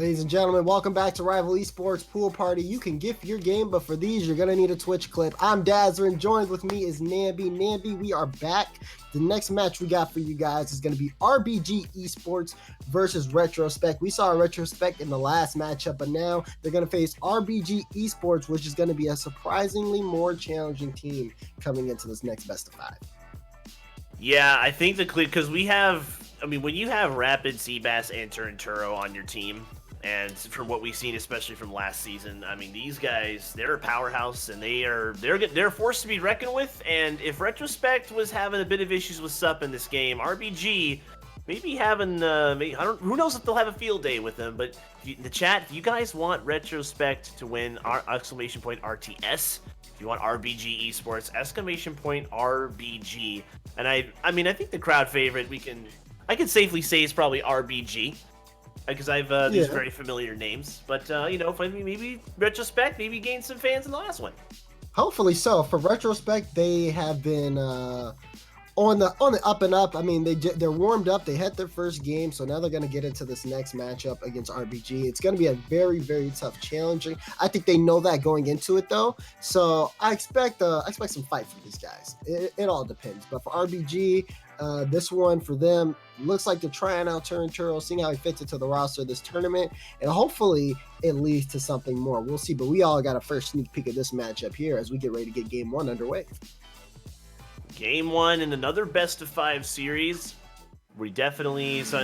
Ladies and gentlemen, welcome back to Rival Esports Pool Party. You can gift your game, but for these, you're going to need a Twitch clip. I'm Dazzler, and joined with me is Nambi. Nambi, we are back. The next match we got for you guys is going to be RBG Esports versus Retrospect. We saw Retrospect in the last matchup, but now they're going to face RBG Esports, which is going to be a surprisingly more challenging team coming into this next best of five. Yeah, I think because when you have Rapid, Seabass, and Turinturo on your team, and from what we've seen, especially from last season, I mean, these guys, they're a powerhouse, and they're a force to be reckoned with. And if Retrospect was having a bit of issues with SUP in this game, RBG maybe having, who knows if they'll have a field day with them. But in the chat, if you guys want Retrospect to win exclamation point RTS, if you want RBG Esports, exclamation point RBG. And I think the crowd favorite, I can safely say is probably RBG. Because I've these very familiar names, but maybe Retrospect maybe gain some fans in the last one. Hopefully so. For Retrospect, they have been on the up and up. I mean, they're warmed up. They had their first game, so now they're going to get into this next matchup against RBG. It's going to be a very, very tough challenge. I think they know that going into it, though. So I expect some fight from these guys. It all depends. But for RBG, this one for them looks like they're trying out Turinturo, seeing how he fits into the roster this tournament, and hopefully it leads to something more. We'll see, but we all got a first sneak peek of this matchup here as we get ready to get game one underway. Game one in another best of five series. I've definitely seen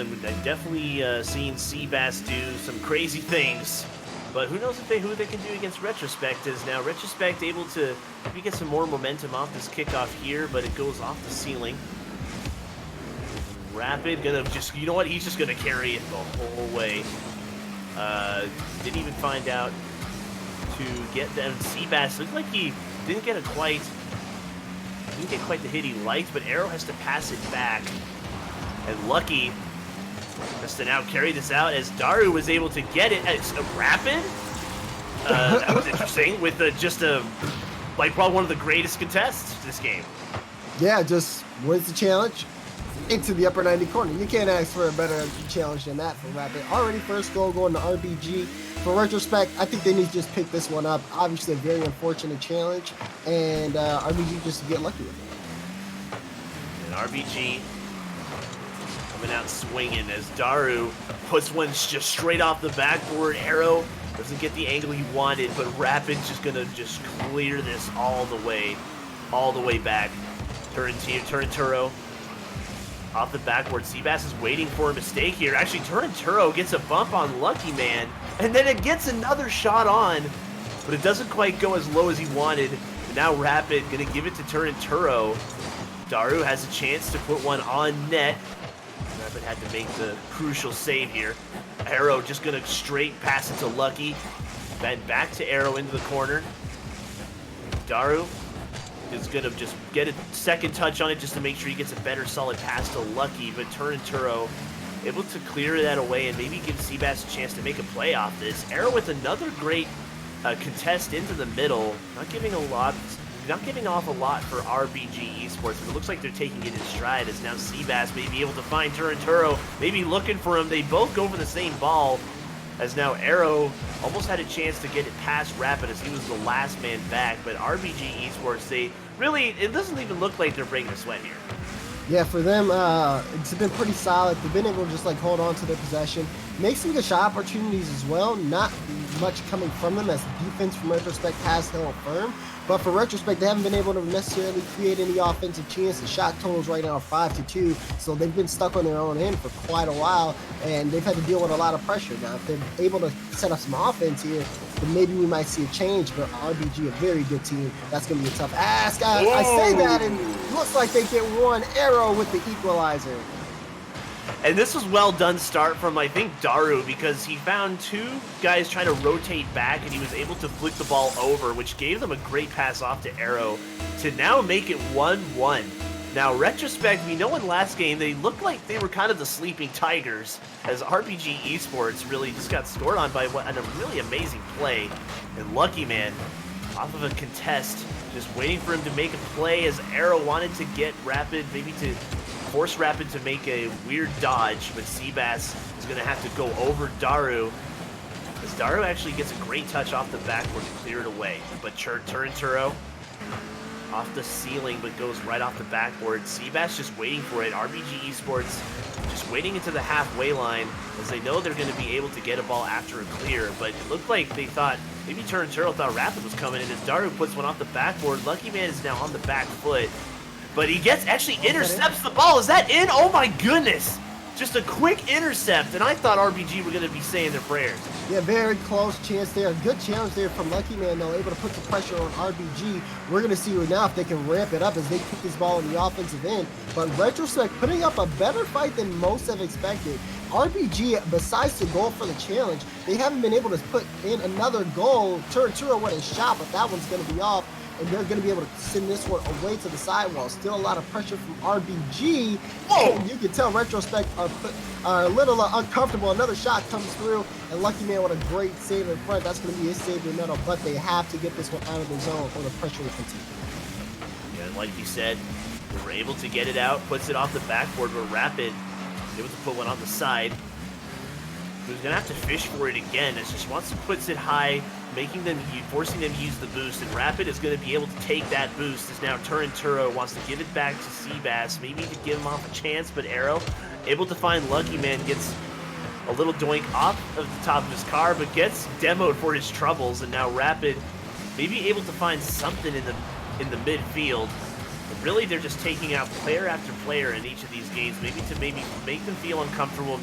Seabass do some crazy things, but who knows who they can do against Retrospect. Is now Retrospect able to maybe get some more momentum off this kickoff here, but it goes off the ceiling. Rapid gonna just, you know what? He's just gonna carry it the whole way. Didn't even find out to get them. Seabass looked like he didn't get quite the hit he liked, but Arrow has to pass it back. And Lucky has to now carry this out as Daru was able to get it. It's a Rapid. That was interesting with probably one of the greatest contests this game. Yeah, just wins the challenge into the upper 90 corner. You can't ask for a better challenge than that for Rapid. Already first goal going to RBG. For Retrospect, I think they need to just pick this one up. Obviously a very unfortunate challenge, and RBG just get lucky with it. And RBG coming out swinging as Daru puts one just straight off the backboard. Arrow doesn't get the angle he wanted, but Rapid's just gonna clear this all the way back. Turinturo off the backboard. Seabass is waiting for a mistake here. Actually, Turinturo gets a bump on Lucky Man, and then it gets another shot on, but it doesn't quite go as low as he wanted. And now Rapid gonna give it to Turinturo. Daru has a chance to put one on net. Rapid had to make the crucial save here. Arrow just gonna straight pass it to Lucky. Then back to Arrow into the corner. Daru is gonna just get a second touch on it just to make sure he gets a better solid pass to Lucky, but Turinturo able to clear that away and maybe give Seabass a chance to make a play off this. Arrow with another great contest into the middle, not giving off a lot for RBG Esports, but it looks like they're taking it in stride as now Seabass may be able to find Turinturo, maybe looking for him. They both go for the same ball, as now Arrow almost had a chance to get it past Rapid as he was the last man back, but RBG Esports, it doesn't even look like they're breaking a sweat here. Yeah, for them, it's been pretty solid. They've been able to just hold on to their possession, make some good shot opportunities as well. Not much coming from them as defense from Retrospect has held firm. But for Retrospect, they haven't been able to necessarily create any offensive chances. Shot totals right now are 5-2, so they've been stuck on their own end for quite a while, and they've had to deal with a lot of pressure. Now, if they're able to set up some offense here, then maybe we might see a change, but RBG, a very good team. That's going to be a tough ask. I say that, and it looks like they get one. Arrow with the equalizer. And this was well done start from, I think, Daru, because he found two guys trying to rotate back, and he was able to flick the ball over, which gave them a great pass off to Arrow to now make it 1-1. Now, Retrospect, we know in last game, they looked like they were kind of the sleeping tigers, as RBG Esports really just got scored on by a really amazing play. And Lucky Man, off of a contest, just waiting for him to make a play as Arrow wanted to get Rapid, maybe to force Rapid to make a weird dodge, but Seabass is going to have to go over Daru. As Daru actually gets a great touch off the backboard to clear it away. But Turinturo off the ceiling, but goes right off the backboard. Seabass just waiting for it. RBG Esports just waiting into the halfway line as they know they're going to be able to get a ball after a clear. But it looked like they thought, maybe Turinturo thought Rapid was coming in as Daru puts one off the backboard. Lucky Man is now on the back foot. But he actually intercepts the ball. Is that in? Oh my goodness. Just a quick intercept, and I thought RBG were going to be saying their prayers. Yeah, very close chance there. Good challenge there from Lucky Man, though, able to put some pressure on RBG. We're going to see now if they can ramp it up as they kick this ball in the offensive end. But Retrospect putting up a better fight than most have expected. RBG, besides the goal for the challenge, they haven't been able to put in another goal. Turinturo with a shot, but that one's going to be off. And they're going to be able to send this one away to the sidewall. Still a lot of pressure from RBG. And you can tell Retrospect are a little uncomfortable. Another shot comes through, and Lucky Man with a great save in front. That's going to be his save in the middle, but they have to get this one out of the zone or the pressure will continue. Yeah, like you said, they were able to get it out, puts it off the backboard, but Rapid able to put one on the side. He's going to have to fish for it again as just once he puts it high, forcing them to use the boost, and Rapid is going to be able to take that boost as now Turinturo wants to give it back to Seabass, maybe to give him off a chance, but Arrow able to find Lucky Man, gets a little doink off of the top of his car, but gets demoed for his troubles, and now Rapid maybe able to find something in the midfield. But really, they're just taking out player after player in each of these games, maybe to make them feel uncomfortable,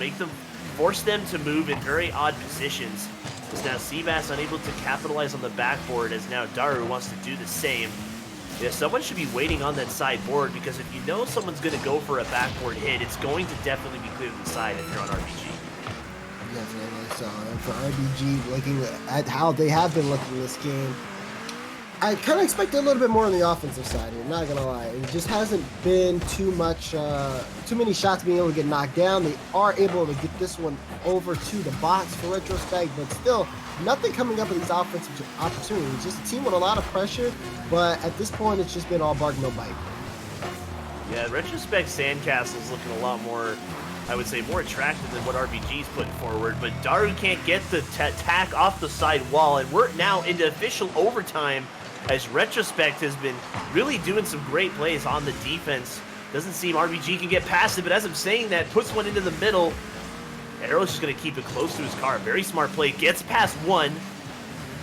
force them to move in very odd positions. As now Seabass unable to capitalize on the backboard as now Daru wants to do the same. Yeah, someone should be waiting on that side board because if you know someone's going to go for a backboard hit, it's going to definitely be clear to the side if you're on RBG. Definitely. So for RBG, looking at how they have been looking this game, I kind of expected a little bit more on the offensive side here, not gonna lie. It just hasn't been too many shots being able to get knocked down. They are able to get this one over to the box for Retrospect, but still nothing coming up with these offensive opportunities. Just a team with a lot of pressure, but at this point it's just been all bark, no bite. Yeah, Retrospect Sandcastle's looking a lot more, I would say, more attractive than what RBG's putting forward, but Daru can't get the tack off the side wall, and we're now into official overtime as Retrospect has been really doing some great plays on the defense. Doesn't seem RBG can get past it, but as I'm saying that, puts one into the middle. Arrow's just going to keep it close to his car. Very smart play. Gets past one.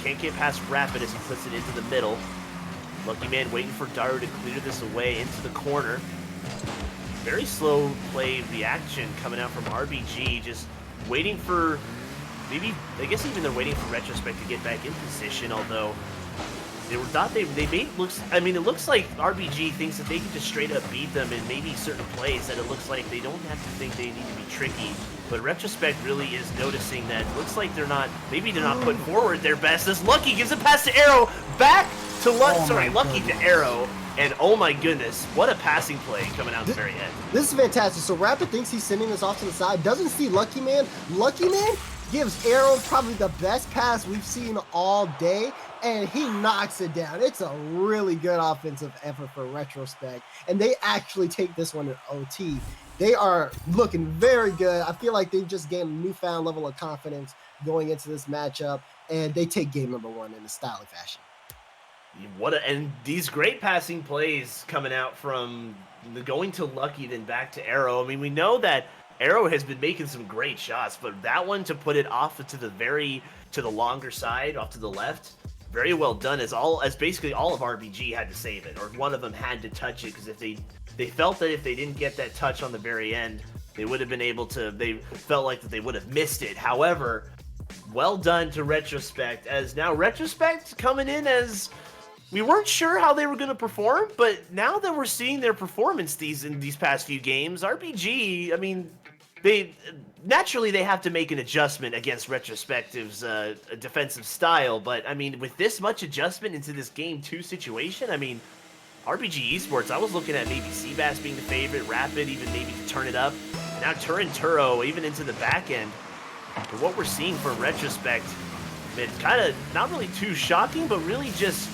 Can't get past Rapid as he puts it into the middle. Lucky Man waiting for Daru to clear this away into the corner. Very slow play of the action coming out from RBG. Just waiting for, maybe, I guess even they're waiting for Retrospect to get back in position, although it looks like RBG thinks that they can just straight up beat them in maybe certain plays that it looks like they don't have to think they need to be tricky. But Retrospect really is noticing that it looks like they're not putting forward their best. As Lucky gives a pass to Arrow, back to Lucky to Arrow. And oh my goodness, what a passing play coming out at the very end. This is fantastic. So Rapid thinks he's sending this off to the side, doesn't see Lucky Man. Lucky Man gives Arrow probably the best pass we've seen all day, and he knocks it down. It's a really good offensive effort for Retrospect, and they actually take this one in OT. They are looking very good. I feel like they've just gained a newfound level of confidence going into this matchup, and they take game number one in a stylish fashion. And these great passing plays coming out from going to Lucky then back to Arrow. I mean, we know that Arrow has been making some great shots, but that one to put it off to the longer side, off to the left, very well done. As basically all of RBG had to save it, or one of them had to touch it, because if they felt that if they didn't get that touch on the very end, they would have been able to. They felt like that they would have missed it. However, well done to Retrospect, as now Retrospect coming in as. We weren't sure how they were going to perform, but now that we're seeing their performance in these past few games, RBG, I mean, they have to make an adjustment against Retrospective's defensive style, but I mean, with this much adjustment into this Game 2 situation, I mean, RBG Esports, I was looking at maybe Seabass being the favorite, Rapid even maybe to turn it up, now Turinturo even into the back end. But what we're seeing from Retrospect, it's kind of not really too shocking, but really just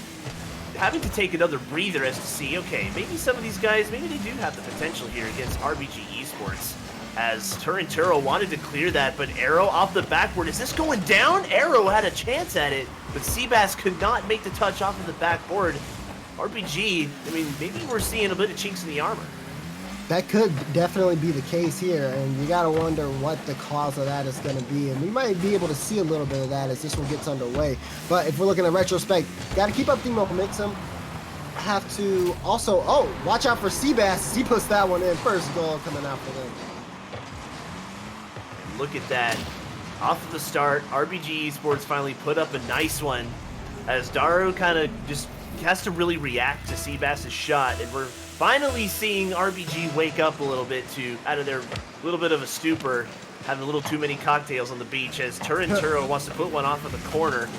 having to take another breather as to see, okay, maybe some of these guys, maybe they do have the potential here against RBG Esports. as Turinturo wanted to clear that, but Arrow off the backboard. Is this going down? Arrow had a chance at it, but Seabass could not make the touch off of the backboard. RBG, I mean, maybe we're seeing a bit of chinks in the armor. That could definitely be the case here, and you got to wonder what the cause of that is going to be, and we might be able to see a little bit of that as this one gets underway. But if we're looking at Retrospect, got to keep up the momentum. Have to also, watch out for Seabass. He puts that one in. First goal coming out for them. Look at that. Off of the start, RBG Esports finally put up a nice one as Daru kind of just has to really react to Seabass's shot, and we're finally seeing RBG wake up a little bit out of their little bit of a stupor, having a little too many cocktails on the beach as Turinturo wants to put one off of the corner.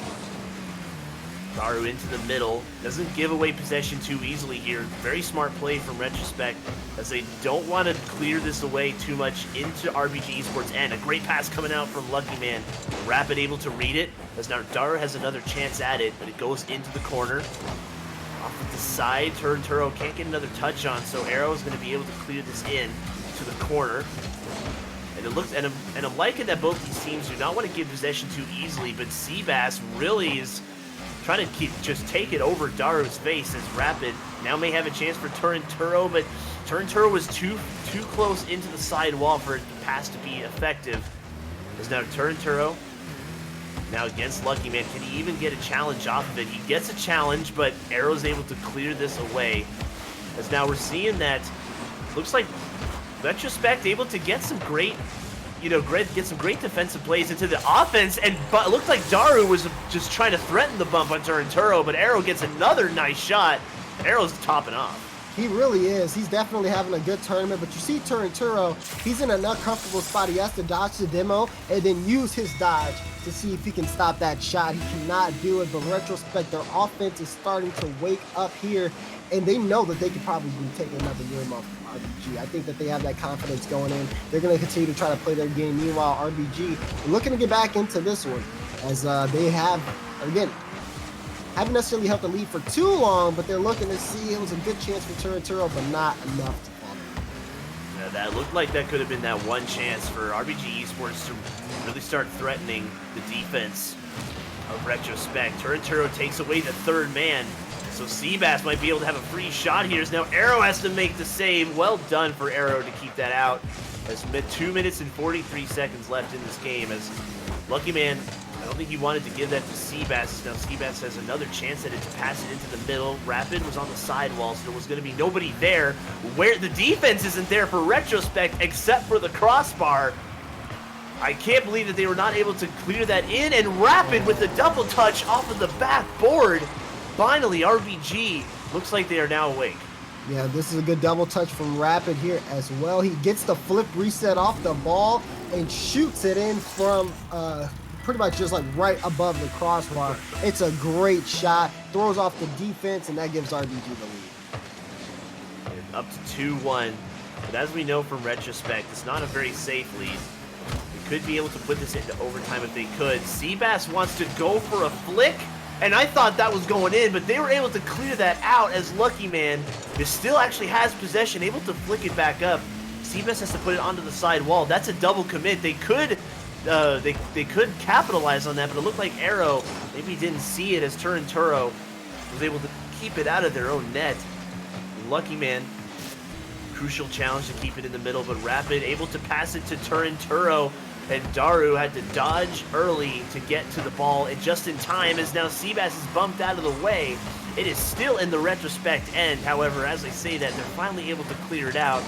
Daru into the middle, doesn't give away possession too easily here. Very smart play from Retrospect as they don't want to clear this away too much into RBG Esports end. A great pass coming out from Lucky Man. Rapid able to read it as now Daru has another chance at it, but it goes into the corner. Off of the side, Turinturo can't get another touch on, so Arrow is going to be able to clear this in to the corner. And it looks, and I'm liking that both these teams do not want to give possession too easily, but Seabass really is trying to just take it over Daru's face as Rapid now may have a chance for Turinturo, but Turinturo was too close into the side wall for the pass to be effective. As now Turinturo now against Lucky Man, can he even get a challenge off of it? He gets a challenge, but Arrow's able to clear this away. As now we're seeing that, looks like Retrospect able to get some great, get some great defensive plays into the offense, but it looked like Daru was just trying to threaten the bump on Turinturo, but Arrow gets another nice shot. Arrow's topping off. He really is. He's definitely having a good tournament, but you see Turinturo, he's in an uncomfortable spot. He has to dodge the demo and then use his dodge to see if he can stop that shot. He cannot do it, but Retrospect, their offense is starting to wake up here, and they know that they could probably be taking another game off of RBG. I think that they have that confidence going in. They're going to continue to try to play their game. Meanwhile, RBG looking to get back into this one as they have, again, haven't necessarily held the lead for too long, but they're looking to see it was a good chance for Turinturo, but not enough to follow. Yeah, that looked like that could have been that one chance for RBG Esports to really start threatening the defense of Retrospect. Turinturo takes away the third man, so Seabass might be able to have a free shot here. As now Arrow has to make the save. Well done for Arrow to keep that out. As 2 minutes and 43 seconds left in this game as Lucky Man, I don't think he wanted to give that to Seabass. Now Seabass has another chance at it to pass it into the middle. Rapid was on the sidewall, so there was going to be nobody there. Where the defense isn't there for Retrospect except for the crossbar. I can't believe that they were not able to clear that in, and Rapid with a double touch off of the backboard. Finally, RBG looks like they are now awake. Yeah, this is a good double touch from Rapid here as well. He gets the flip reset off the ball and shoots it in from pretty much just like right above the crossbar. It's a great shot, throws off the defense, and that gives RBG the lead. Up to 2-1, but as we know from Retrospect, it's not a very safe lead. They could be able to put this into overtime if they could. Seabass wants to go for a flick, and I thought that was going in, but they were able to clear that out as Lucky Man still actually has possession, able to flick it back up. Seabass has to put it onto the side wall. That's a double commit. They could capitalize on that, but it looked like Arrow maybe didn't see it as Turinturo was able to keep it out of their own net. Lucky Man, crucial challenge to keep it in the middle, but Rapid able to pass it to Turinturo, and Daru had to dodge early to get to the ball, and just in time as now Seabass is bumped out of the way. It is still in the Retrospect end, however, as I say that, they're finally able to clear it out.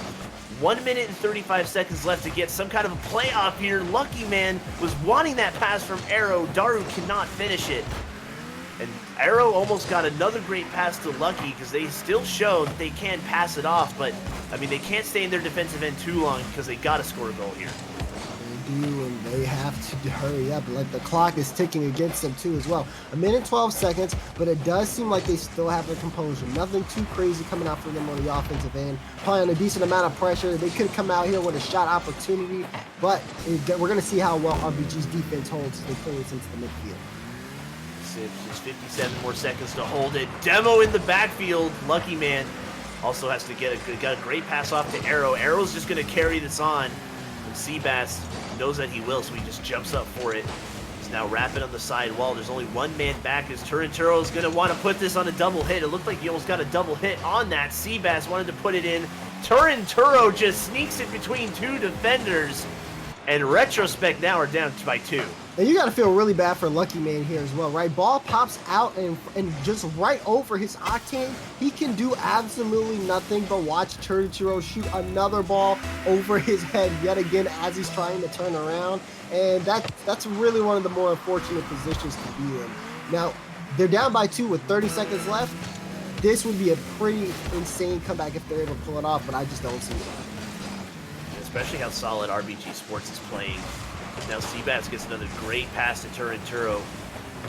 1 minute and 35 seconds left to get some kind of a playoff here. Lucky Man was wanting that pass from Arrow. Daru cannot finish it. And Arrow almost got another great pass to Lucky because they still show that they can pass it off, but I mean, they can't stay in their defensive end too long because they got to score a goal here. They do, and they have to hurry up. Like the clock is ticking against them too as well. 1 minute 12 seconds, but it does seem like they still have their composure. Nothing too crazy coming out for them on the offensive end. Probably on a decent amount of pressure. They could come out here with a shot opportunity, but we're going to see how well RBG's defense holds as they play this into the midfield. Just 57 more seconds to hold it. Demo in the backfield. Lucky Man also has to got a great pass off to Arrow. Arrow's just going to carry this on Seabass knows that he will, so he just jumps up for it. He's now Rapid on the side wall. There's only one man back as Turinturo is going to want to put this on a double hit. It looked like he almost got a double hit on that. Seabass wanted to put it in. Turinturo just sneaks it between two defenders, and Retrospect now are down by 2. And you got to feel really bad for Lucky Man here as well, right? Ball pops out and just right over his Octane. He can do absolutely nothing but watch Turinturo shoot another ball over his head yet again as he's trying to turn around. And that's really one of the more unfortunate positions to be in. Now, they're down by 2 with 30 seconds left. This would be a pretty insane comeback if they're able to pull it off, but I just don't see it. Especially how solid RBG Sports is playing. Now Seabass gets another great pass to Turinturo.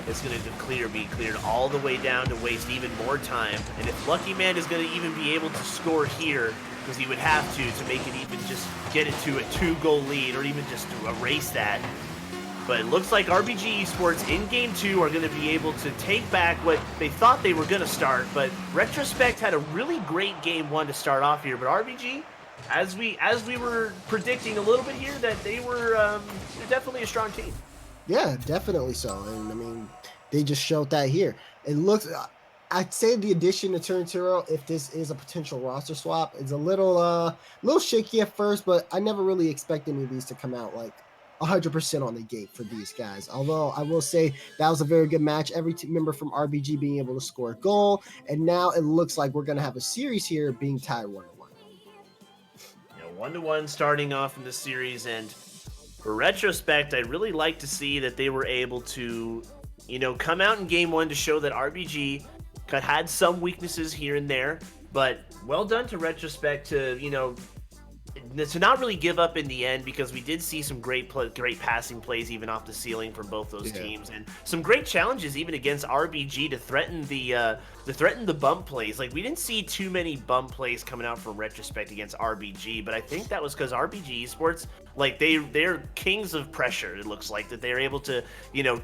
It's going to be cleared all the way down to waste even more time. And if Lucky Man is going to even be able to score here, because he would have to make it even just get it to a 2-goal lead or even just to erase that. But it looks like RBG Esports in Game 2 are going to be able to take back what they thought they were going to start. But Retrospect had a really great Game 1 to start off here. But RBG, as we were predicting a little bit here, that they're definitely a strong team. Yeah, definitely so. And I mean, they just showed that here. It looks, I'd say the addition to Turinturo, if this is a potential roster swap, is a little shaky at first, but I never really expect any of these to come out like 100% on the gate for these guys. Although I will say that was a very good match. Every team member from RBG being able to score a goal, and now it looks like we're going to have a series here being tied 1-1. 1-1 starting off in the series, and for Retrospect, I'd really like to see that they were able to, come out in Game 1 to show that RBG had some weaknesses here and there, but well done to Retrospect to, to not really give up in the end, because we did see some great passing plays even off the ceiling from both those teams, and some great challenges even against RBG to threaten the bump plays. Like, we didn't see too many bump plays coming out from Retrospect against RBG, but I think that was because RBG Esports, like, they're kings of pressure. It looks like that they're able to,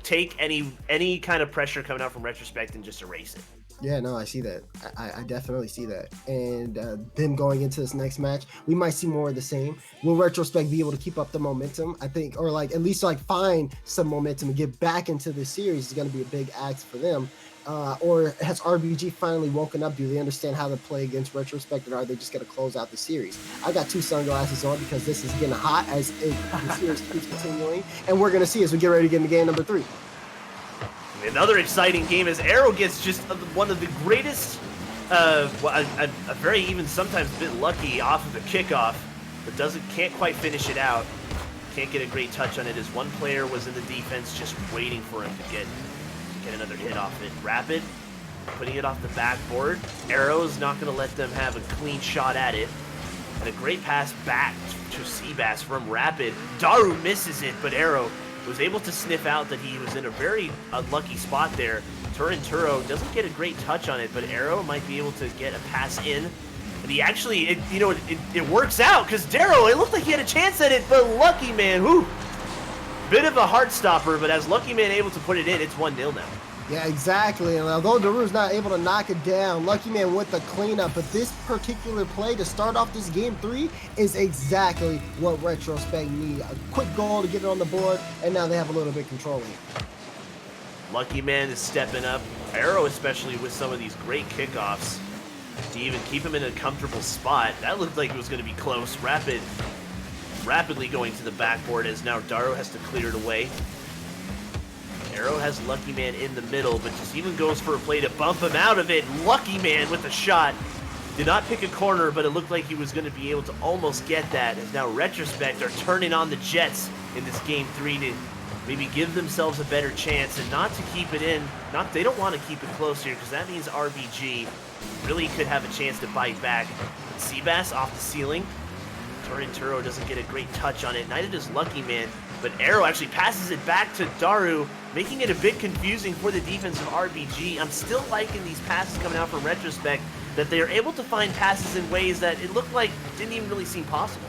take any kind of pressure coming out from Retrospect and just erase it. Yeah, no, I see that. I definitely see that. And them going into this next match, we might see more of the same. Will Retrospect be able to keep up the momentum? I think, or like at least like find some momentum and get back into the series is going to be a big ask for them. Or has RBG finally woken up? Do they understand how to play against Retrospect, or are they just going to close out the series? I got 2 sunglasses on because this is getting hot as the series keeps continuing. And we're going to see as we get ready to get into game number 3. Another exciting game as Arrow gets just one of the greatest, a very even sometimes a bit lucky off of the kickoff, but can't quite finish it out. Can't get a great touch on it as one player was in the defense just waiting for him to get another hit off it. Rapid putting it off the backboard. Arrow's not going to let them have a clean shot at it. And a great pass back to Seabass from Rapid. Daru misses it, but Arrow was able to sniff out that he was in a very unlucky spot there. Turinturo doesn't get a great touch on it, but Arrow might be able to get a pass in. And he actually, it works out, because Darrow, it looked like he had a chance at it, but Lucky Man, whoo! Bit of a heart stopper, but as Lucky Man able to put it in, it's 1-0 now. Yeah, exactly. And although Daru's not able to knock it down, Lucky Man with the cleanup. But this particular play to start off this Game 3 is exactly what Retrospect need. A quick goal to get it on the board, and now they have a little bit controlling it. Lucky Man is stepping up. Arrow, especially with some of these great kickoffs, to even keep him in a comfortable spot. That looked like it was going to be close. Rapidly going to the backboard as now Daru has to clear it away. Arrow has Lucky Man in the middle, but just even goes for a play to bump him out of it. Lucky Man with a shot. Did not pick a corner, but it looked like he was going to be able to almost get that, as now Retrospect are turning on the Jets in this Game 3 to maybe give themselves a better chance and not to keep it in. They don't want to keep it close here, because that means RBG really could have a chance to bite back. Seabass off the ceiling. Turinturo doesn't get a great touch on it. Neither does Lucky Man, but Arrow actually passes it back to Daru, making it a bit confusing for the defense of RBG. I'm still liking these passes coming out from Retrospect, that they are able to find passes in ways that it looked like didn't even really seem possible.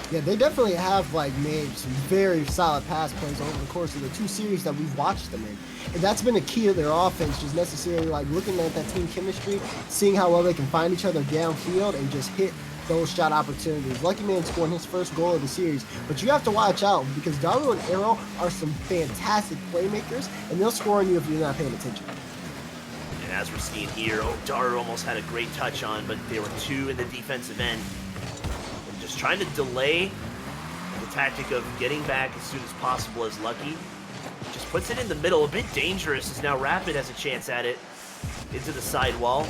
Yeah, they definitely have made some very solid pass plays over the course of the 2 series that we've watched them in. And that's been a key to their offense, just necessarily looking at that team chemistry, seeing how well they can find each other downfield and just hit those shot opportunities. Lucky Man scoring his first goal of the series, but you have to watch out because Daru and Arrow are some fantastic playmakers, and they'll score on you if you're not paying attention. And as we're seeing here, Daru almost had a great touch on, but there were two in the defensive end. And just trying to delay the tactic of getting back as soon as possible as Lucky. Just puts it in the middle, a bit dangerous, as now Rapid has a chance at it. Into the sidewall.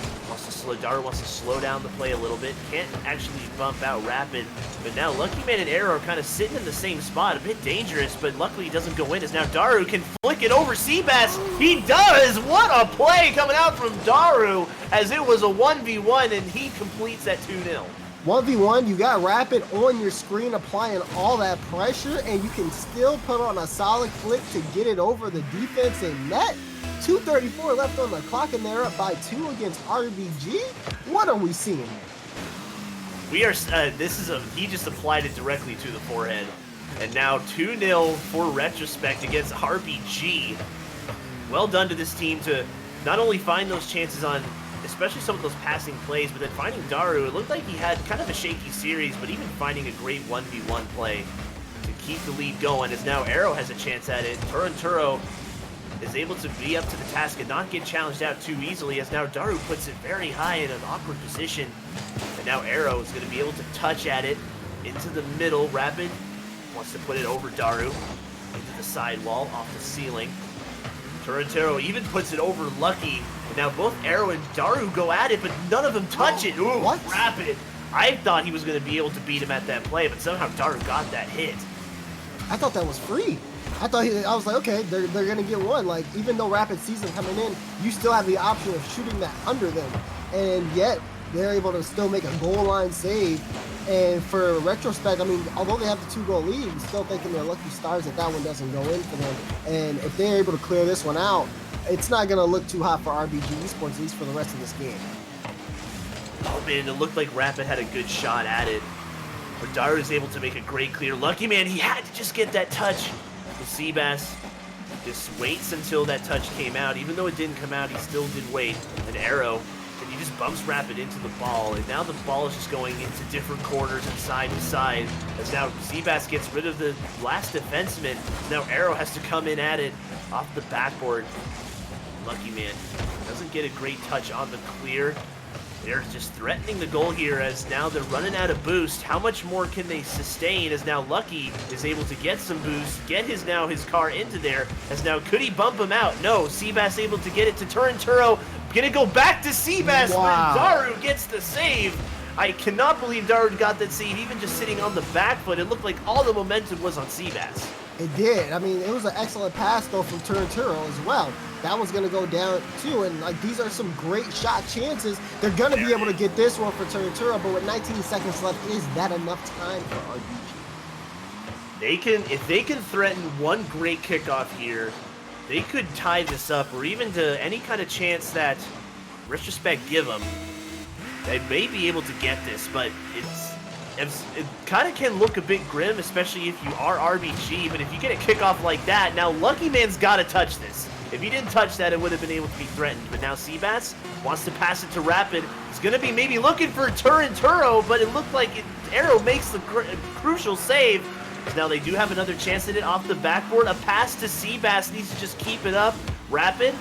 Daru wants to slow down the play a little bit. Can't actually bump out Rapid. But now Lucky Man and Arrow are kind of sitting in the same spot. A bit dangerous, but luckily he doesn't go in, as now Daru can flick it over Seabass. He does! What a play coming out from Daru, as it was a 1v1 and he completes that 2-0. 1v1, you got Rapid on your screen applying all that pressure, and you can still put on a solid flick to get it over the defense and net. 2:34 left on the clock, and they're up by 2 against RBG. What are we seeing here? We are, he just applied it directly to the forehead. And now 2-0 for Retrospect against RBG. Well done to this team to not only find those chances on, especially some of those passing plays, but then finding Daru. It looked like he had kind of a shaky series, but even finding a great 1v1 play to keep the lead going, as now Arrow has a chance at it. Turinturo is able to be up to the task and not get challenged out too easily, as now Daru puts it very high in an awkward position. And now Arrow is going to be able to touch at it into the middle. Rapid wants to put it over Daru into the sidewall, off the ceiling. Turinturo even puts it over Lucky. And now both Arrow and Daru go at it, but none of them touch it. Ooh, what? Rapid. I thought he was going to be able to beat him at that play, but somehow Daru got that hit. I thought that was free. I was like, okay, they're going to get one. Like, even though Rapid sees them coming in, you still have the option of shooting that under them. And yet, they're able to still make a goal line save. And for Retrospect, I mean, although they have the 2-goal lead, I'm still thinking they're lucky stars that that one doesn't go in for them. And if they're able to clear this one out, it's not going to look too hot for RBG Esports, at least for the rest of this game. Oh, man, it looked like Rapid had a good shot at it. But Daru is able to make a great clear. Lucky Man, he had to just get that touch. The Seabass just waits until that touch came out. Even though it didn't come out, he still did wait. An Arrow, and he just bumps Rapid into the ball. And now the ball is just going into different corners and side to side. As now Seabass gets rid of the last defenseman. Now Arrow has to come in at it off the backboard. Lucky Man doesn't get a great touch on the clear. They're just threatening the goal here, as now they're running out of boost. How much more can they sustain, as now Lucky is able to get some boost, get his car into there, as now could he bump him out? No, Seabass able to get it to Turinturo. Gonna go back to Seabass, wow. But Daru gets the save. I cannot believe Daru got that save, even just sitting on the back foot. It looked like all the momentum was on Seabass. It did. I mean, it was an excellent pass, though, from Turinturo as well. That was going to go down, too. And, like, these are some great shot chances. They're going to be able to get this one for Turinturo, but with 19 seconds left, is that enough time for RBG? If they can threaten one great kickoff here, they could tie this up, or even to any kind of chance that Retrospect give them, they may be able to get this, but it kind of can look a bit grim, especially if you are RBG, but if you get a kickoff like that, now Lucky Man's got to touch this. If he didn't touch that, it would have been able to be threatened, but now Seabass wants to pass it to Rapid. He's going to be maybe looking for Turinturo, but it looked like Arrow makes the crucial save. Now they do have another chance at it off the backboard. A pass to Seabass, needs to just keep it up. Rapid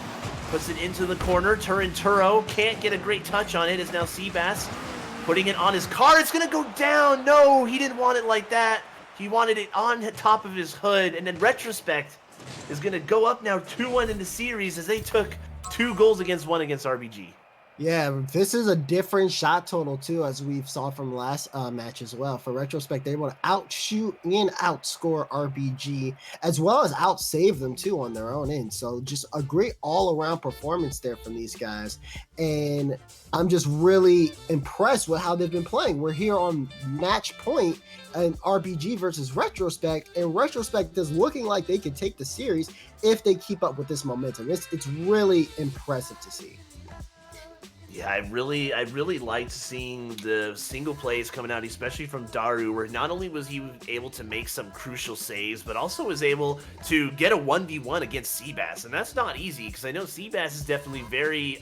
puts it into the corner. Turinturo can't get a great touch on it, as now Seabass putting it on his car. It's going to go down. No, he didn't want it like that. He wanted it on top of his hood. And then Retrospect is going to go up now 2-1 in the series, as they took 2 goals against 1 against RBG. Yeah, this is a different shot total, too, as we saw from last match as well. For Retrospect, they're able to outshoot and outscore RBG, as well as outsave them, too, on their own end. So just a great all-around performance there from these guys. And I'm just really impressed with how they've been playing. We're here on match point in RBG versus Retrospect, and Retrospect is looking like they could take the series if they keep up with this momentum. It's really impressive to see. Yeah, I really liked seeing the single plays coming out, especially from Daru, where not only was he able to make some crucial saves, but also was able to get a 1v1 against Seabass, and that's not easy, because I know Seabass is definitely very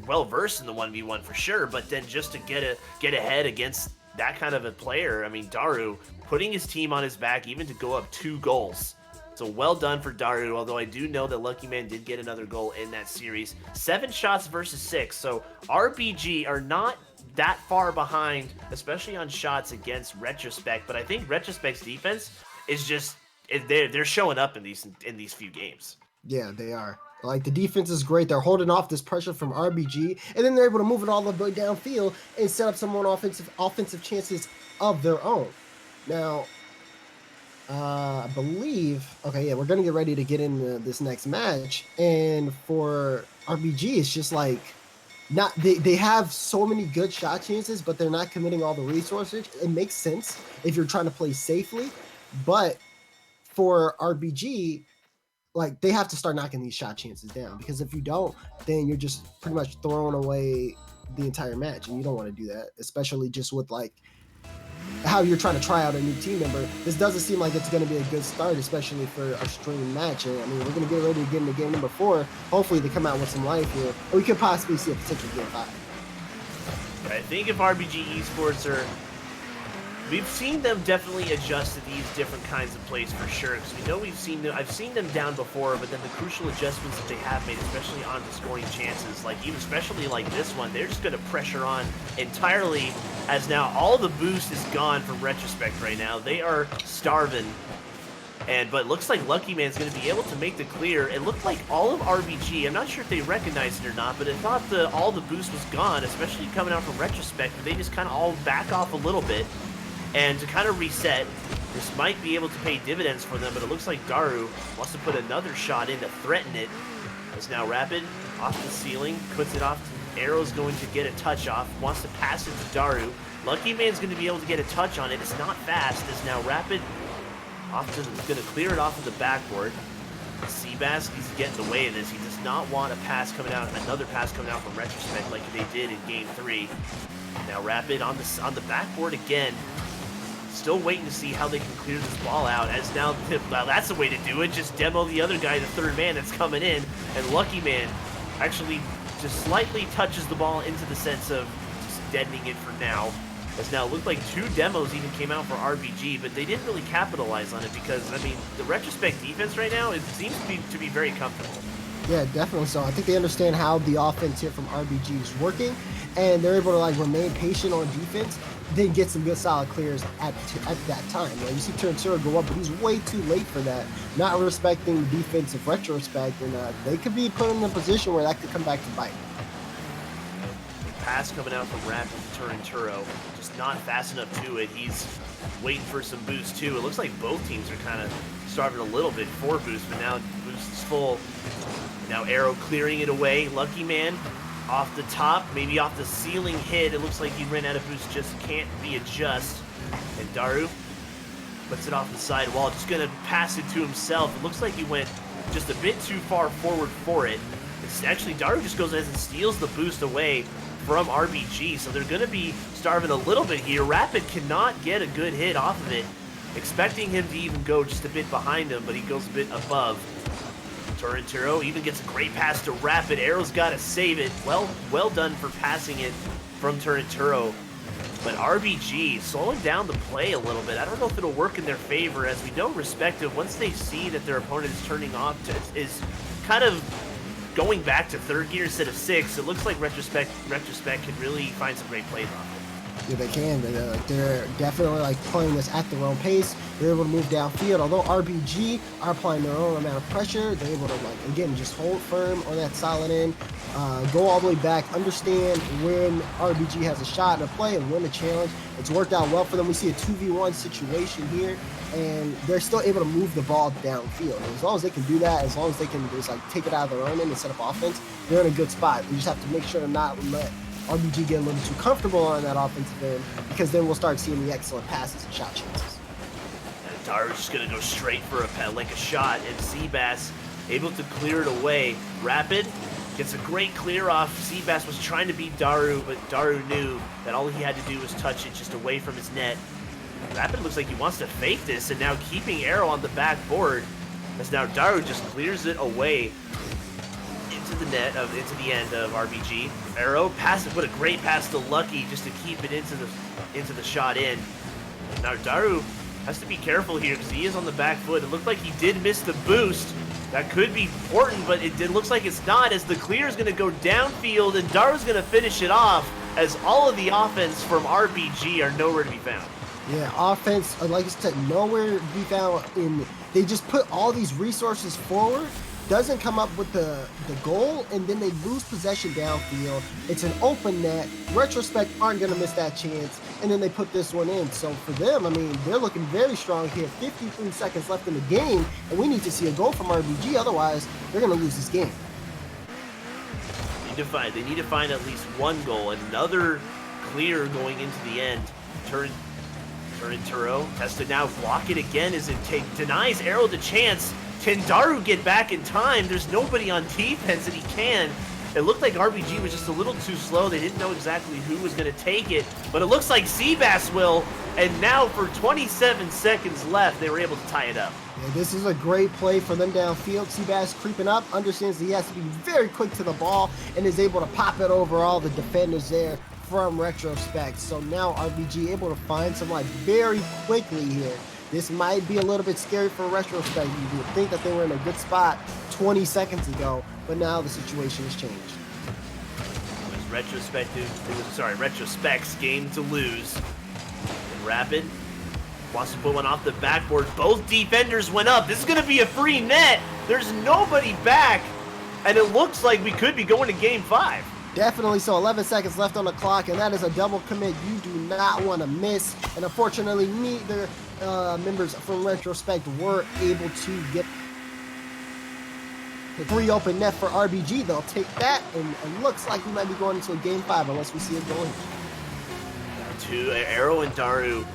well versed in the 1v1 for sure, but then just to get ahead against that kind of a player, I mean, Daru putting his team on his back even to go up 2 goals. So well done for Daru, although I do know that Lucky Man did get another goal in that series. 7 shots versus 6, so RBG are not that far behind, especially on shots against Retrospect, but I think Retrospect's defense is just, they're showing up in these few games. Yeah, they are. Like, the defense is great. They're holding off this pressure from RBG, and then they're able to move it all the way downfield and set up some more offensive chances of their own. Now, I believe, okay, yeah, we're going to get ready to get into this next match. And for RBG, it's just like, they have so many good shot chances, but they're not committing all the resources. It makes sense if you're trying to play safely. But for RBG, like, they have to start knocking these shot chances down, because if you don't, then you're just pretty much throwing away the entire match, and you don't want to do that, especially just with like how you're trying to try out a new team member. This doesn't seem like it's going to be a good start, especially for a stream match. And I mean, we're going to get ready to get into game number 4. Hopefully they come out with some life here, or we could possibly see a potential game 5. I think if RBG Esports are, we've seen them definitely adjust to these different kinds of plays for sure, because we know I've seen them down before, but then the crucial adjustments that they have made, especially on the scoring chances, like even especially like this one, they're just going to pressure on entirely, as now all the boost is gone from Retrospect right now. They are starving. But it looks like Lucky Man's going to be able to make the clear. It looked like all of RBG, I'm not sure if they recognized it or not, but I thought all the boost was gone, especially coming out from Retrospect, but they just kind of all back off a little bit. And to kind of reset, this might be able to pay dividends for them, but it looks like Daru wants to put another shot in to threaten it. It's now Rapid off the ceiling, puts it off. Arrow's going to get a touch off, wants to pass it to Daru. Lucky Man's going to be able to get a touch on it. It's not fast. It's now Rapid going to clear it off of the backboard. Seabass needs to get in the way of this. He does not want another pass coming out from Retrospect like they did in Game 3. Now Rapid on the backboard again. Still waiting to see how they can clear this ball out, as now, well, that's the way to do it. Just demo the other guy, the third man that's coming in, and Lucky Man actually just slightly touches the ball into the sense of just deadening it for now. As now it looked like 2 demos even came out for RBG, but they didn't really capitalize on it because, I mean, the Retrospect defense right now, it seems to be very comfortable. Yeah, definitely so. I think they understand how the offense here from RBG is working, and they're able to like remain patient on defense, then get some good solid clears at that time. You see Turnsura go up, but he's way too late for that, not respecting the defensive Retrospect, and they could be put in a position where that could come back to bite. Pass coming out from Rapid to Turnturo, just not fast enough to it. He's waiting for some boost too. It looks like both teams are kind of starving a little bit for boost, but now boost is full. Now Arrow clearing it away. Lucky Man off the top, maybe off the ceiling hit. It looks like he ran out of boost, just can't be adjust. And Daru puts it off the side wall, just gonna pass it to himself. It looks like he went just a bit too far forward for it. It's actually, Daru just goes ahead and steals the boost away from RBG, so they're gonna be starving a little bit here. Rapid cannot get a good hit off of it, expecting him to even go just a bit behind him, but he goes a bit above. Torrentero even gets a great pass to Rapid. Arrow's got to save it. Well done for passing it from Torrentero. But RBG slowing down the play a little bit. I don't know if it'll work in their favor, as we know Respective, once they see that their opponent is turning off, is kind of going back to 3rd gear instead of 6th. It looks like Retrospect can really find some great plays off it. Yeah, they can. They're definitely like playing this at their own pace. They're able to move downfield. Although RBG are applying their own amount of pressure, they're able to, like, again, just hold firm on that solid end, go all the way back, understand when RBG has a shot and a play and win the challenge. It's worked out well for them. We see a 2v1 situation here, and they're still able to move the ball downfield. And as long as they can do that, as long as they can just like take it out of their own end and set up offense, they're in a good spot. We just have to make sure to not let RBG get a little too comfortable on that offensive end, because then we'll start seeing the excellent passes and shot chances. And Daru's just going to go straight for a shot, and Seabass able to clear it away. Rapid gets a great clear off. Seabass was trying to beat Daru, but Daru knew that all he had to do was touch it just away from his net. Rapid looks like he wants to fake this, and now keeping Arrow on the backboard, as now Daru just clears it away into the net into the end of RBG. Arrow passes, what a great pass to Lucky just to keep it into the shot in. Now Daru has to be careful here because he is on the back foot. It looked like he did miss the boost. That could be important, but it looks like it's not, as the clear is going to go downfield and Daru's going to finish it off, as all of the offense from RBG are nowhere to be found. Yeah, offense, like I said, nowhere to be found. They just put all these resources forward, doesn't come up with the goal, and then they lose possession downfield. It's an open net. Retrospect aren't going to miss that chance, and then they put this one in. So for them, I mean, they're looking very strong here. 53 seconds left in the game, and we need to see a goal from RBG. Otherwise, they're going to lose this game. They need to find at least one goal. Another clear going into the end. Turo has to now block it again as it denies Arrow the chance. Can Daru get back in time? There's nobody on defense, and he can. It looked like RBG was just a little too slow. They didn't know exactly who was going to take it, but it looks like Seabass will. And now for 27 seconds left, they were able to tie it up. Yeah, this is a great play for them downfield. Seabass creeping up, understands that he has to be very quick to the ball, and is able to pop it over all the defenders there from Retrospect. So now RBG able to find some life very quickly here. This might be a little bit scary for Retrospect. You would think that they were in a good spot 20 seconds ago, but now the situation has changed. Retrospect's game to lose. And Rapid wants to put one off the backboard. Both defenders went up. This is going to be a free net. There's nobody back, and it looks like we could be going to game 5. Definitely so. 11 seconds left on the clock, and that is a double commit you do not want to miss. And unfortunately, neither members from Retrospect were able to get the free open net for RBG. They'll take that, and it looks like we might be going into a game 5 unless we see it going. Arrow and Daru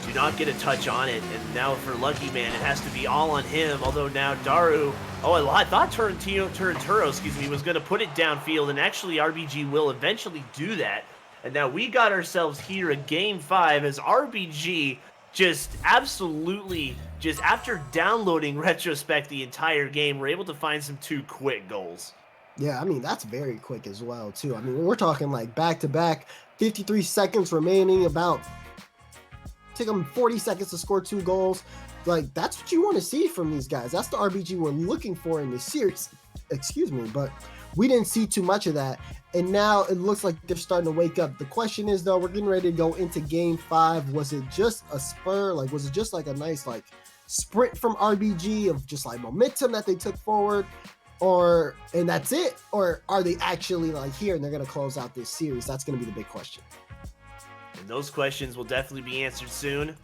do not get a touch on it, and now for Lucky Man, it has to be all on him. Although now Daru, I thought Turinturo, was going to put it downfield, and actually RBG will eventually do that. And now we got ourselves here a game 5 as RBG just absolutely, just after downloading Retrospect the entire game, we're able to find some 2 quick goals. Yeah, I mean, that's very quick as well, too. I mean, we're talking like back-to-back, 53 seconds remaining, about take them 40 seconds to score 2 goals. Like, that's what you want to see from these guys. That's the RBG we're looking for in this series. Excuse me, but we didn't see too much of that. And now it looks like they're starting to wake up. The question is, though, we're getting ready to go into game 5. Was it just a spur? Like, was it just like a nice, like, sprint from RBG of just like momentum that they took forward? And that's it? Or are they actually like here and they're going to close out this series? That's going to be the big question. And those questions will definitely be answered soon.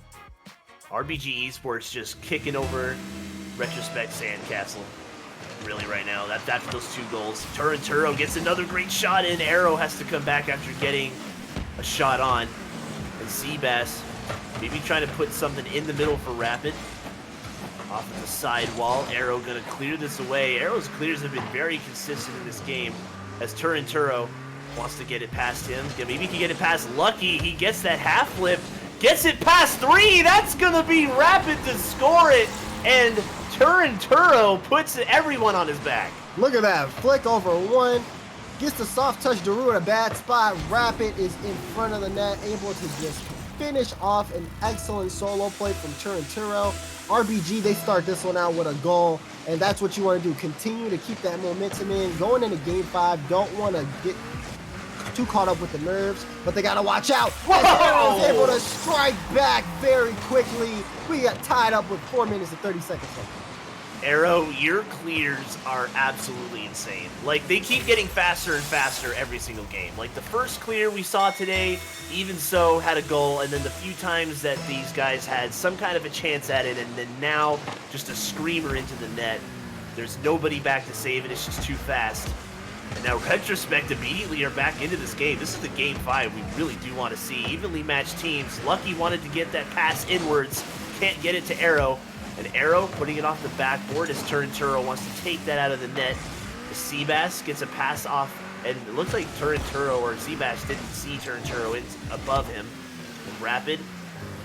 RBG Esports just kicking over Retrospect Sandcastle. Really right now, that's those 2 goals. Turinturo gets another great shot in. Arrow has to come back after getting a shot on. And Seabass maybe trying to put something in the middle for Rapid. Off of the side wall. Arrow gonna clear this away. Arrow's clears have been very consistent in this game as Turinturo wants to get it past him. Maybe he can get it past Lucky. He gets that half flip. Gets it past 3. That's gonna be Rapid to score it. And Turinturo puts everyone on his back. Look at that. Flick over 1. Gets the soft touch Daru in a bad spot. Rapid is in front of the net, able to just finish off an excellent solo play from Turinturo. RBG, they start this one out with a goal, and that's what you want to do. Continue to keep that momentum in. Going into game 5, don't want to get too caught up with the nerves, but they got to watch out. Arrow was able to strike back very quickly. We got tied up with 4 minutes and 30 seconds left. Arrow, your clears are absolutely insane. Like, they keep getting faster and faster every single game. Like, the first clear we saw today, even so, had a goal, and then the few times that these guys had some kind of a chance at it, and then now just a screamer into the net. There's nobody back to save it. It's just too fast. And now Retrospect immediately are back into this game. This is the game 5 we really do want to see. Evenly matched teams. Lucky wanted to get that pass inwards. Can't get it to Arrow. And Arrow putting it off the backboard as Turinturo wants to take that out of the net. The Seabass gets a pass off, and it looks like Turinturo or Seabass didn't see Turinturo. It's above him. And Rapid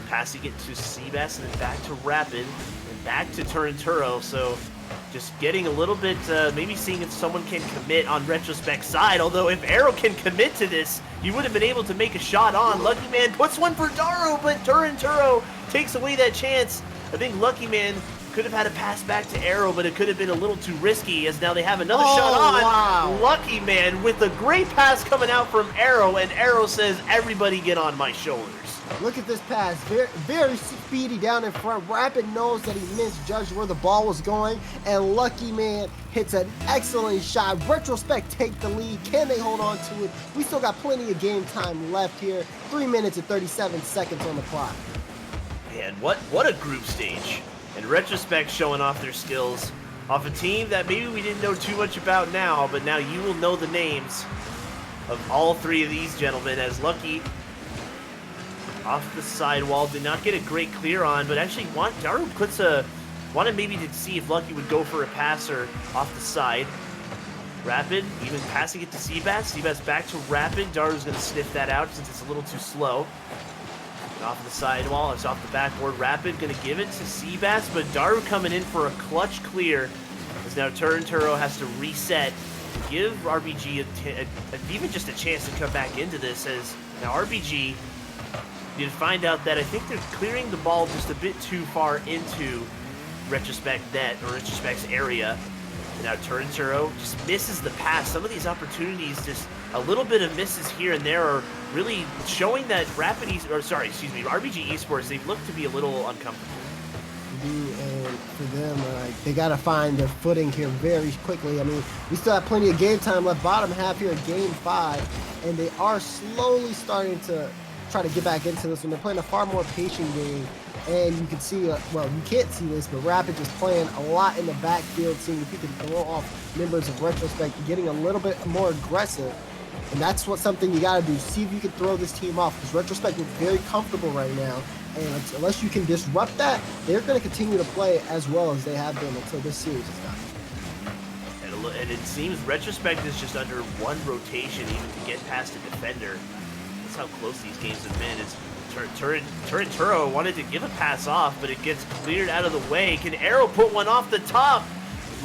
passing it to Seabass and then back to Rapid and back to Turinturo. So just getting a little bit, maybe seeing if someone can commit on Retrospect's side. Although if Arrow can commit to this, you would have been able to make a shot on. Lucky Man puts one for Daru, but Turinturo takes away that chance. I think Lucky Man could have had a pass back to Arrow, but it could have been a little too risky, as now they have another shot on. Wow. Lucky Man with a great pass coming out from Arrow, and Arrow says, everybody get on my shoulders. Look at this pass, very, very speedy down in front. Rapid knows that he misjudged where the ball was going, and Lucky Man hits an excellent shot. Retrospect take the lead. Can they hold on to it? We still got plenty of game time left here. 3 minutes and 37 seconds on the clock. Man, what a group stage. And Retrospect showing off their skills off a team that maybe we didn't know too much about now, but now you will know the names of all three of these gentlemen, as Lucky off the sidewall did not get a great clear on, but actually Daru wanted maybe to see if Lucky would go for a passer off the side. Rapid even passing it to Seabass. Seabass back to Rapid. Daru's going to sniff that out since it's a little too slow. And off the sidewall, it's off the backboard. Rapid going to give it to Seabass, but Daru coming in for a clutch clear, as now Turinturo has to reset, give RBG even just a chance to come back into this, as now RBG, you find out that I think they're clearing the ball just a bit too far into Retrospect net, or Retrospect's area. And now Turinturo just misses the pass. Some of these opportunities, just a little bit of misses here and there, are really showing that RBG Esports, they've looked to be a little uncomfortable. And for them, they got to find their footing here very quickly. I mean, we still have plenty of game time left. Bottom half here at game 5, and they are slowly starting to try to get back into this one. They're playing a far more patient game, and you can see, well, you can't see this, but Rapid just playing a lot in the backfield, seeing if he can throw off members of Retrospect, getting a little bit more aggressive. And that's something you got to do. See if you can throw this team off, because Retrospect looks very comfortable right now. And unless you can disrupt that, they're going to continue to play as well as they have been until this series is done. And it seems Retrospect is just under one rotation even to get past a defender. That's how close these games have been. It's Turinturo wanted to give a pass off, but it gets cleared out of the way. Can Arrow put one off the top?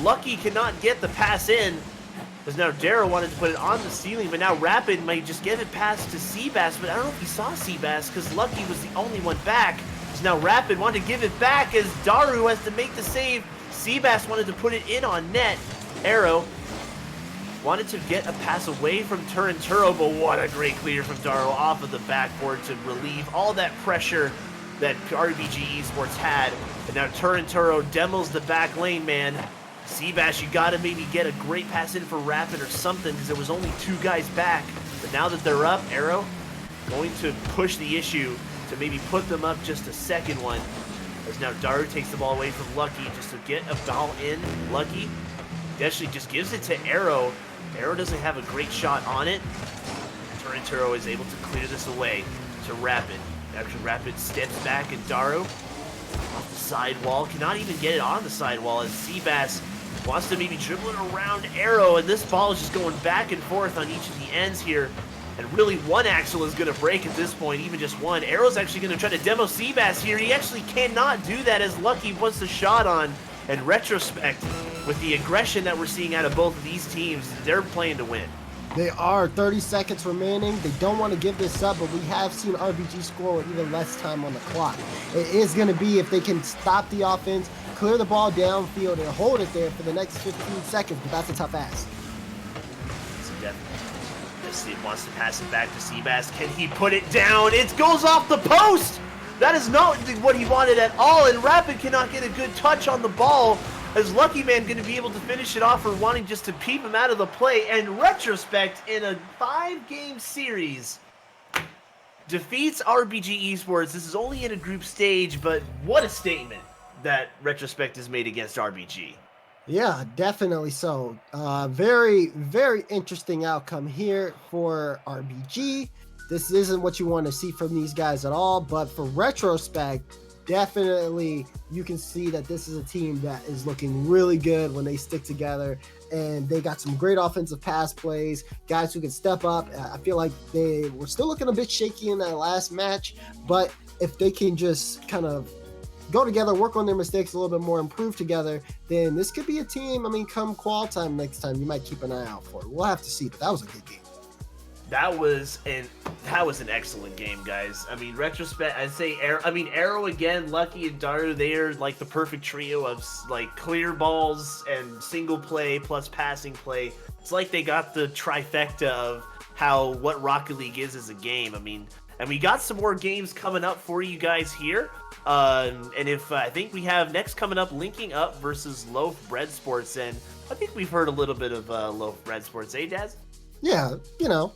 Lucky cannot get the pass in, because now Darrow wanted to put it on the ceiling, but now Rapid might just give it past to Seabass, but I don't know if he saw Seabass, because Lucky was the only one back. So now Rapid wanted to give it back as Daru has to make the save. Seabass wanted to put it in on net. Arrow wanted to get a pass away from Turinturo, but what a great clear from Daru off of the backboard to relieve all that pressure that RBG Esports had. And now Turinturo demos the back lane, man. Seabass, you gotta maybe get a great pass in for Rapid or something, because there was only 2 guys back. But now that they're up, Arrow going to push the issue to maybe put them up just a second one. As now Daru takes the ball away from Lucky just to get a ball in. Lucky actually just gives it to Arrow. Arrow doesn't have a great shot on it. Turinturo is able to clear this away to Rapid. After Rapid steps back, and Daru off the sidewall cannot even get it on the sidewall, as Seabass wants to maybe dribble it around Arrow, and this ball is just going back and forth on each of the ends here. And really, one axle is going to break at this point, even just one. Arrow's actually going to try to demo Seabass here. He actually cannot do that, as Lucky wants the shot on. And Retrospect, with the aggression that we're seeing out of both of these teams, they're playing to win. They are. 30 seconds remaining. They don't want to give this up, but we have seen RBG score with even less time on the clock. It is going to be if they can stop the offense, clear the ball downfield, and hold it there for the next 15 seconds, but that's a tough ask. So definitely. Steve wants to pass it back to Seabass. Can he put it down? It goes off the post! That is not what he wanted at all, and Rapid cannot get a good touch on the ball, as Lucky Man going to be able to finish it off for wanting just to peep him out of the play. And Retrospect, in a 5-game series, defeats RBG Esports. This is only in a group stage, but what a statement that Retrospect has made against RBG. Yeah, definitely so. Very, very interesting outcome here for RBG. This isn't what you want to see from these guys at all, but for Retrospect, definitely you can see that this is a team that is looking really good when they stick together, and they got some great offensive pass plays, guys who can step up. I feel like they were still looking a bit shaky in that last match, but if they can just kind of go together, work on their mistakes a little bit more, improve together, then this could be a team. I mean, come qual time next time, you might keep an eye out for it. We'll have to see, but that was a good game. That was an excellent game, guys. I mean, retrospect, I'd say Arrow again, Lucky and Daru, they're like the perfect trio of like clear balls and single play plus passing play. It's like they got the trifecta of what Rocket League is as a game. I mean, and we got some more games coming up for you guys here. And if I think we have next coming up, Linking Up versus Loaf Bread Sports, and I think we've heard a little bit of Loaf Bread Sports, Daz? Yeah, you know,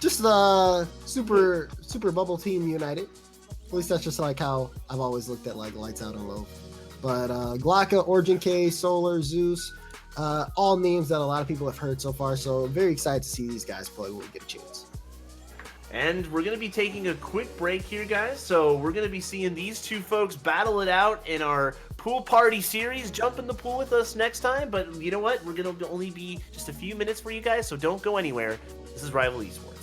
just the super bubble team united. At least that's just like how I've always looked at like Lights Out and Loaf. But Glocka, Origin K, Solar, Zeus, all names that a lot of people have heard so far. So very excited to see these guys play when we get a chance. And we're going to be taking a quick break here, guys. So we're going to be seeing these two folks battle it out in our pool party series. Jump in the pool with us next time. But you know what? We're going to only be just a few minutes for you guys, so don't go anywhere. This is Rival Esports.